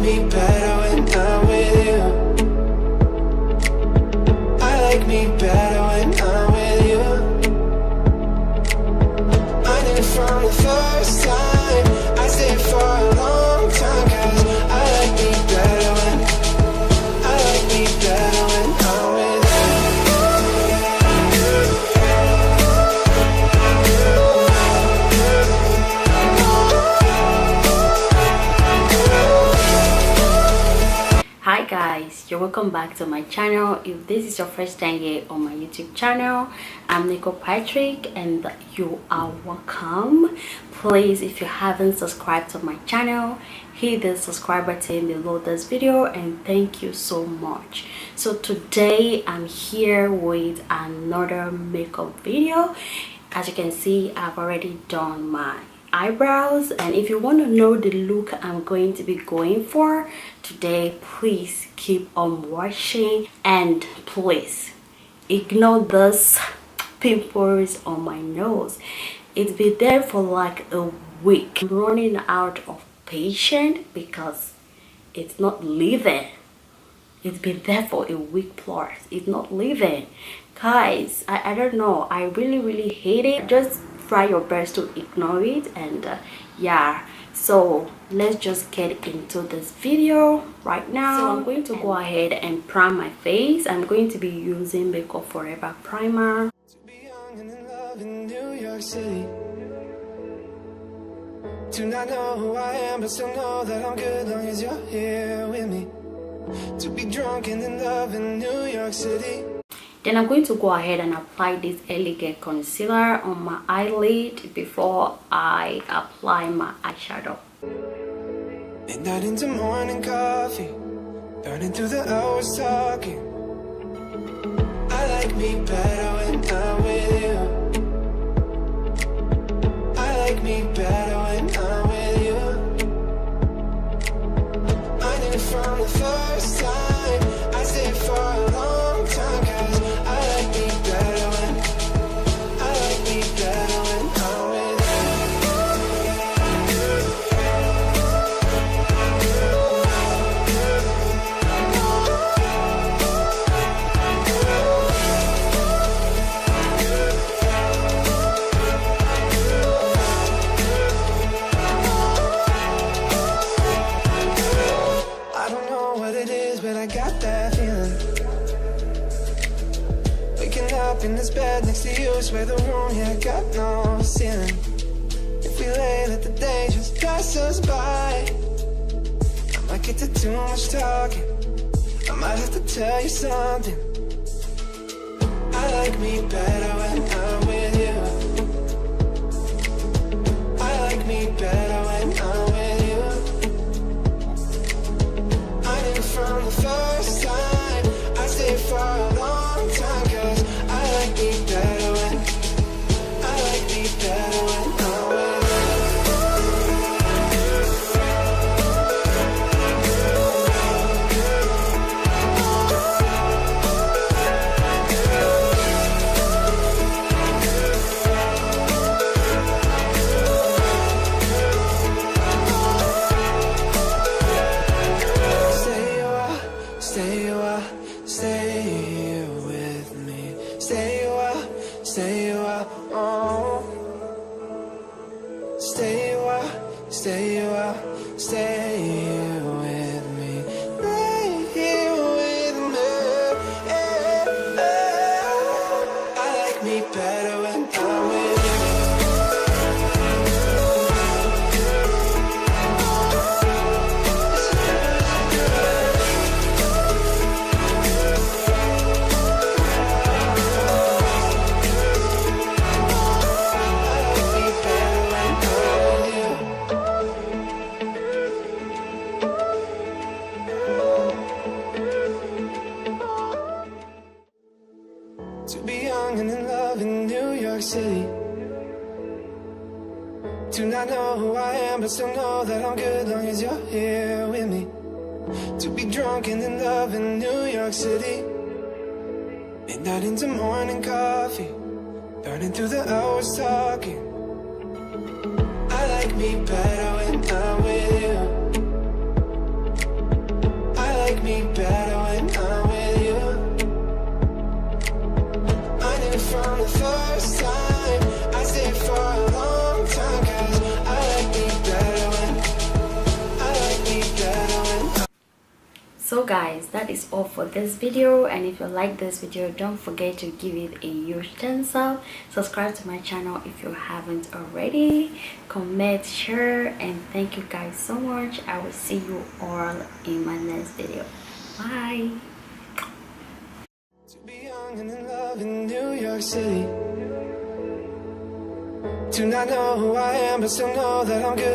me better when I'm with you. I like me better when I'm with you. I knew from the first time I stayed for a long time, 'cause I like me better when I'm with you. Hi guys, you're welcome back to my channel. If this is your first time here on my YouTube channel, I'm Nicole Patrick and you are welcome. Please, if you haven't subscribed to my channel, hit the subscribe button below this video and thank you so much. So today I'm here with another makeup video. As you can see, I've already done my eyebrows, and if you want to know the look I'm going to be going for today, please keep on watching and please ignore this pimples on my nose. It's been there for like a week. I'm running out of patience because it's not leaving. It's been there for a week plus. It's not leaving, guys. I don't know, I really hate it. Just try your best to ignore it. And yeah, so let's just get into this video right now. So I'm going to go ahead and prime my face. I'm going to be using Makeup Forever primer. To be young and in love in New York City, to not know who I am but still know that I'm good long as you're here with me. To be drunk and in love in New York City. Then I'm going to go ahead and apply this elegant concealer on my eyelid before I apply my eyeshadow. Midnight into morning coffee, burning through the hours talking. I like me better when I'm with you. I like me better when I'm with you. I knew from the first time I stayed for a long time, 'cause I like me better when I'm with you. I don't know what it is, but I got that feeling. Waking up in this bed next to you, swear the room, yeah, got no ceiling. If we lay, let the day just pass us by. I might get to too much talking, I might have to tell you something. I like me better when I'm with you. I like me better when I'm with you. I knew from the first time I stayed for a long time, 'cause I like me better when I'm with you. Stay with me. Stay a while, oh. Stay a while, stay with me. Right here with me. I like me better when I'm with you. To be young and in love in New York City. To not know who I am but still know that I'm good long as you're here with me. To be drunk and in love in New York City. Midnight into morning coffee, burning through the hours talking. I like me better when I'm with you. better when I'm with you. I knew from the first time I stayed for a long time, 'cause I like me better when So guys, that is all for this video, and if you like this video, don't forget to give it a huge thumbs up. Subscribe to my channel if you haven't already. Comment, share, and thank you guys so much. I will see you all in my next video. Bye. to be young and in love in New York City. Do not know who I am, but still know that I'm good.